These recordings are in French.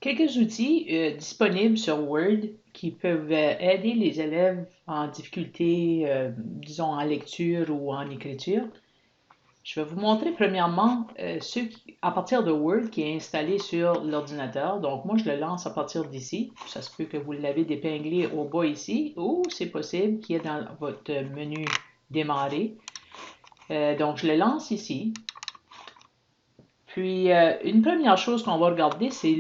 quelques outils disponibles sur Word qui peuvent aider les élèves en difficulté, disons en lecture ou en écriture. Je vais vous montrer premièrement à partir de Word qui est installé sur l'ordinateur. Donc moi je le lance à partir d'ici. Ça se peut que vous l'avez d'épinglé au bas ici ou c'est possible qu'il est dans votre menu démarrer. Donc je le lance ici. Puis, une première chose qu'on va regarder, c'est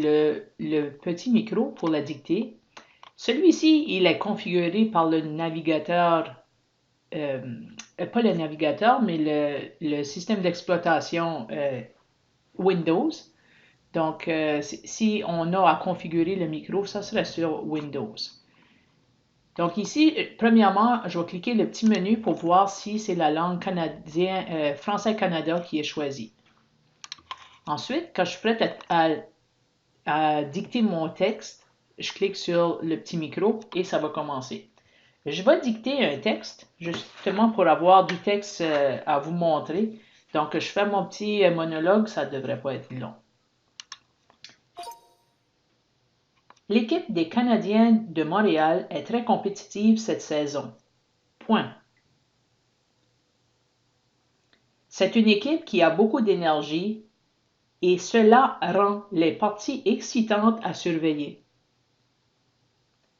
le petit micro pour la dictée. Celui-ci, il est configuré par le navigateur, euh, pas le navigateur, mais le système d'exploitation Windows. Donc, si on a à configurer le micro, ça serait sur Windows. Donc ici, premièrement, je vais cliquer le petit menu pour voir si c'est la langue canadien, français-canada qui est choisie. Ensuite, quand je suis prête à dicter mon texte, je clique sur le petit micro et ça va commencer. Je vais dicter un texte, justement pour avoir du texte à vous montrer. Donc, je fais mon petit monologue, ça ne devrait pas être long. L'équipe des Canadiens de Montréal est très compétitive cette saison. Point. C'est une équipe qui a beaucoup d'énergie et cela rend les parties excitantes à surveiller.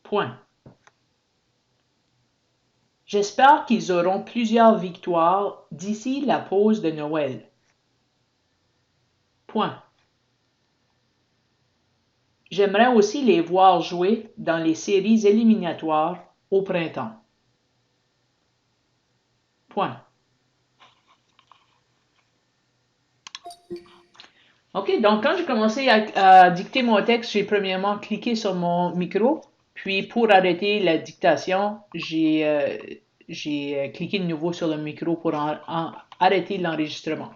Point. J'espère qu'ils auront plusieurs victoires d'ici la pause de Noël. Point. J'aimerais aussi les voir jouer dans les séries éliminatoires au printemps. Point. OK, donc quand j'ai commencé à dicter mon texte, j'ai premièrement cliqué sur mon micro, puis pour arrêter la dictation, j'ai cliqué de nouveau sur le micro pour arrêter l'enregistrement.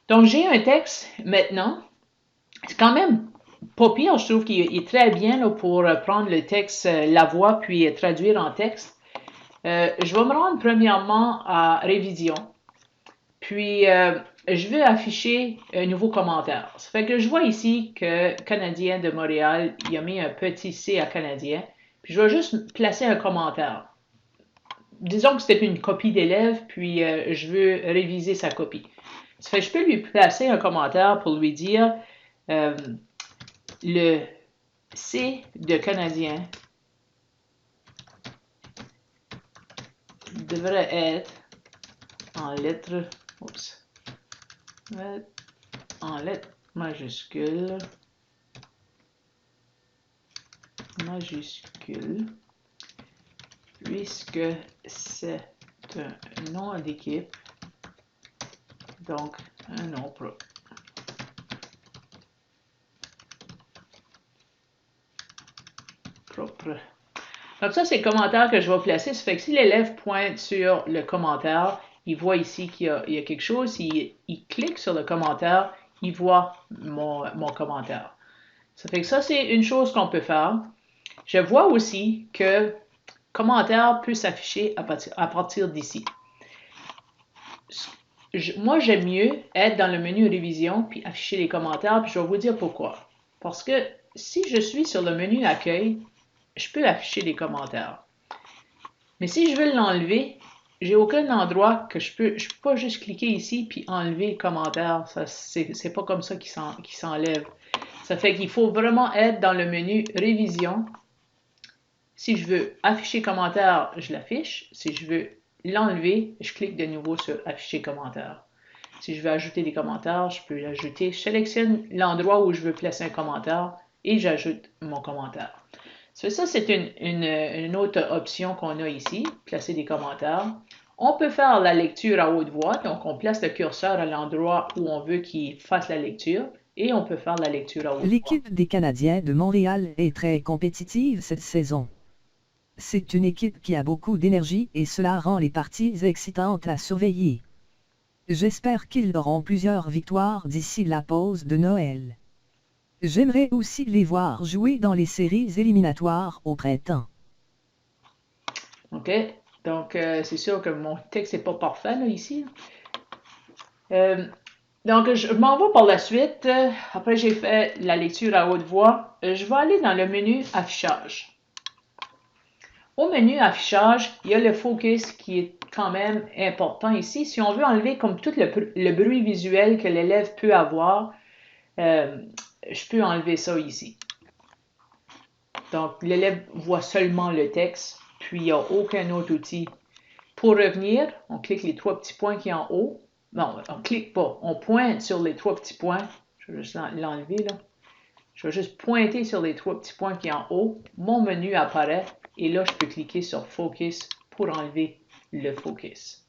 Donc j'ai un texte maintenant. C'est quand même pas pire, je trouve qu'il est très bien là, pour prendre le texte, la voix, puis traduire en texte. Je vais me rendre premièrement à révision. Puis, je vais afficher un nouveau commentaire. Ça fait que je vois ici que Canadien de Montréal, il a mis un petit C à Canadien. Puis, je vais juste placer un commentaire. Disons que c'était une copie d'élève, puis je veux réviser sa copie. Ça fait que je peux lui placer un commentaire pour lui dire le C de Canadien devrait être en lettres, en lettres majuscules, puisque c'est un nom d'équipe, donc un nom propre. Donc ça, c'est le commentaire que je vais placer. Ça fait que si l'élève pointe sur le commentaire, il voit ici qu'il y a quelque chose. S'il clique sur le commentaire, il voit mon commentaire. Ça fait que ça, c'est une chose qu'on peut faire. Je vois aussi que commentaire peut s'afficher à partir d'ici. Moi, j'aime mieux être dans le menu révision puis afficher les commentaires, puis je vais vous dire pourquoi. Parce que si je suis sur le menu accueil, je peux afficher les commentaires. Mais si je veux l'enlever, j'ai aucun endroit que je peux pas juste cliquer ici puis enlever le commentaire. Ça, c'est pas comme ça qu'il s'enlève. Ça fait qu'il faut vraiment être dans le menu révision. Si je veux afficher commentaire, je l'affiche. Si je veux l'enlever, je clique de nouveau sur afficher commentaire. Si je veux ajouter des commentaires, je peux l'ajouter. Je sélectionne l'endroit où je veux placer un commentaire et j'ajoute mon commentaire. Ça, c'est une autre option qu'on a ici, placer des commentaires. On peut faire la lecture à haute voix, donc on place le curseur à l'endroit où on veut qu'il fasse la lecture et on peut faire la lecture à haute voix. L'équipe des Canadiens de Montréal est très compétitive cette saison. C'est une équipe qui a beaucoup d'énergie et cela rend les parties excitantes à surveiller. J'espère qu'ils auront plusieurs victoires d'ici la pause de Noël. J'aimerais aussi les voir jouer dans les séries éliminatoires au printemps. OK? Donc, c'est sûr que mon texte n'est pas parfait là, ici. Euh, Donc, je m'en vais par la suite. Après, j'ai fait la lecture à haute voix. Je vais aller dans le menu affichage. Au menu affichage, il y a le focus qui est quand même important ici. Si on veut enlever comme tout le bruit visuel que l'élève peut avoir, je peux enlever ça ici. Donc, l'élève voit seulement le texte, puis il n'y a aucun autre outil. Pour revenir, on clique les trois petits points qui sont en haut. Non, on ne clique pas. On pointe sur les trois petits points. Je vais juste l'enlever là. Je vais juste pointer sur les trois petits points qui sont en haut. Mon menu apparaît et là, je peux cliquer sur Focus pour enlever le focus.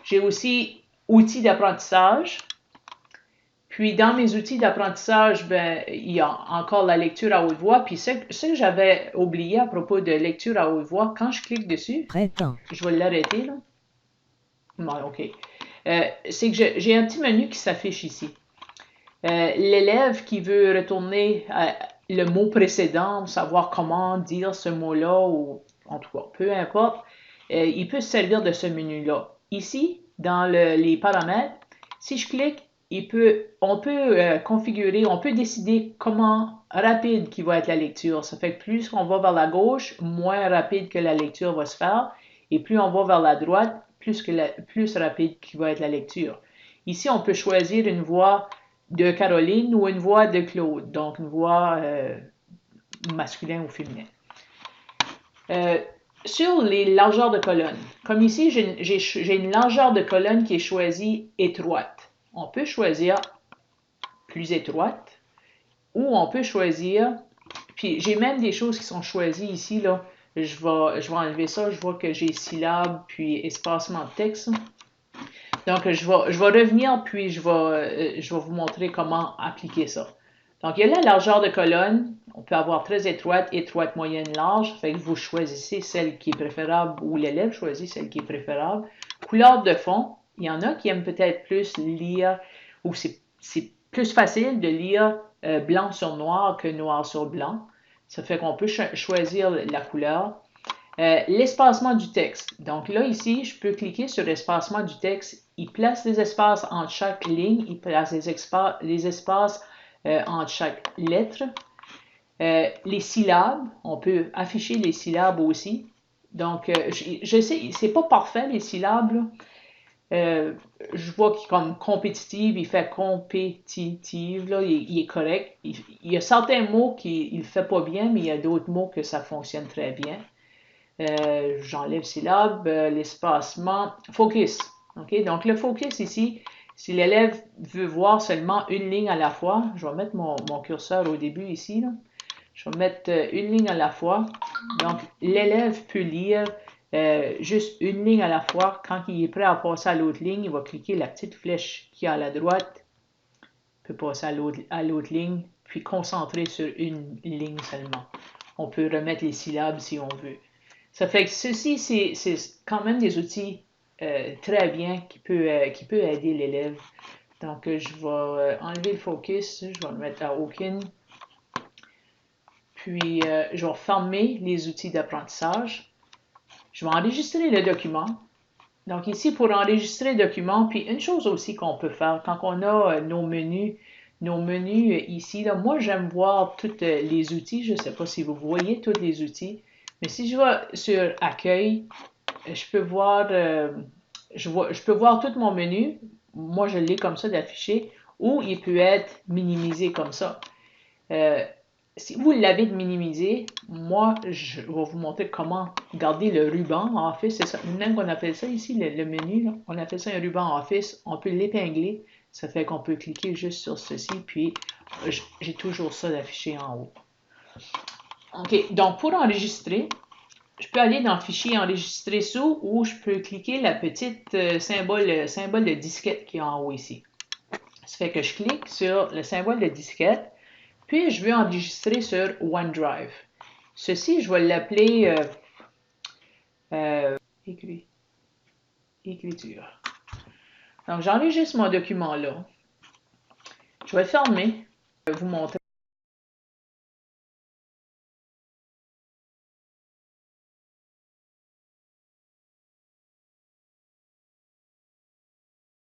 J'ai aussi outils d'apprentissage. Puis dans mes outils d'apprentissage, ben, il y a encore la lecture à haute voix. Puis ce que j'avais oublié à propos de lecture à haute voix, quand je clique dessus, je vais l'arrêter là. Bon, OK. C'est que j'ai un petit menu qui s'affiche ici. L'élève qui veut retourner le mot précédent, savoir comment dire ce mot-là, ou en tout cas, peu importe, il peut se servir de ce menu-là. Ici, dans les paramètres, si je clique, on peut configurer, on peut décider comment rapide qui va être la lecture. Ça fait que plus on va vers la gauche, moins rapide que la lecture va se faire, et plus on va vers la droite, plus rapide qui va être la lecture. Ici, on peut choisir une voix de Caroline ou une voix de Claude, donc une voix masculin ou féminin. Sur les largeurs de colonne, comme ici, j'ai une largeur de colonne qui est choisie étroite. On peut choisir plus étroite ou on peut choisir, puis j'ai même des choses qui sont choisies ici, là. Je vais enlever ça, je vois que j'ai syllabes puis espacement de texte. Donc, je vais revenir, puis je vais vous montrer comment appliquer ça. Donc, il y a la largeur de colonne. On peut avoir très étroite, étroite, moyenne, large. Fait que vous choisissez celle qui est préférable ou l'élève choisit celle qui est préférable. Couleur de fond. Il y en a qui aiment peut-être plus lire, ou c'est plus facile de lire blanc sur noir que noir sur blanc. Ça fait qu'on peut choisir la couleur. L'espacement du texte. Donc là, ici, je peux cliquer sur l'espacement du texte. Il place des espaces entre chaque ligne. Il place des espaces entre chaque lettre. Les syllabes, on peut afficher les syllabes aussi. Donc, je sais, c'est pas parfait les syllabes. Je vois qu'il est comme compétitive, il fait compétitive, là, il est correct. Il y a certains mots qu'il ne fait pas bien, mais il y a d'autres mots que ça fonctionne très bien. J'enlève syllabe, l'espacement, focus. Okay? Donc le focus ici, si l'élève veut voir seulement une ligne à la fois, je vais mettre mon curseur au début ici. Là. Je vais mettre une ligne à la fois. Donc l'élève peut lire juste une ligne à la fois. Quand il est prêt à passer à l'autre ligne, il va cliquer la petite flèche qui est à la droite. Il peut passer à l'autre ligne, puis concentrer sur une ligne seulement. On peut remettre les syllabes si on veut. Ça fait que ceci, c'est quand même des outils très bien qui peut aider l'élève. Donc, je vais enlever le focus, je vais le mettre à aucune. Puis, je vais fermer les outils d'apprentissage. Je vais enregistrer le document. Donc, ici, pour enregistrer le document, puis une chose aussi qu'on peut faire, quand on a nos menus ici, là, moi, j'aime voir tous les outils. Je ne sais pas si vous voyez tous les outils. Mais si je vais sur Accueil, je peux voir, je peux voir tout mon menu. Moi, je l'ai comme ça d'affiché. Ou il peut être minimisé comme ça. Si vous l'avez minimisé, moi, je vais vous montrer comment garder le ruban en Office. C'est ça, même qu'on appelle ça ici, le menu. Là. On appelle ça un ruban Office. On peut l'épingler. Ça fait qu'on peut cliquer juste sur ceci. Puis, j'ai toujours ça d'affiché en haut. OK, donc pour enregistrer, je peux aller dans le fichier enregistrer sous ou je peux cliquer la petite symbole de disquette qui est en haut ici. Ça fait que je clique sur le symbole de disquette, puis je veux enregistrer sur OneDrive. Ceci, je vais l'appeler écriture. Donc j'enregistre mon document là. Je vais le fermer, je vais vous montrer.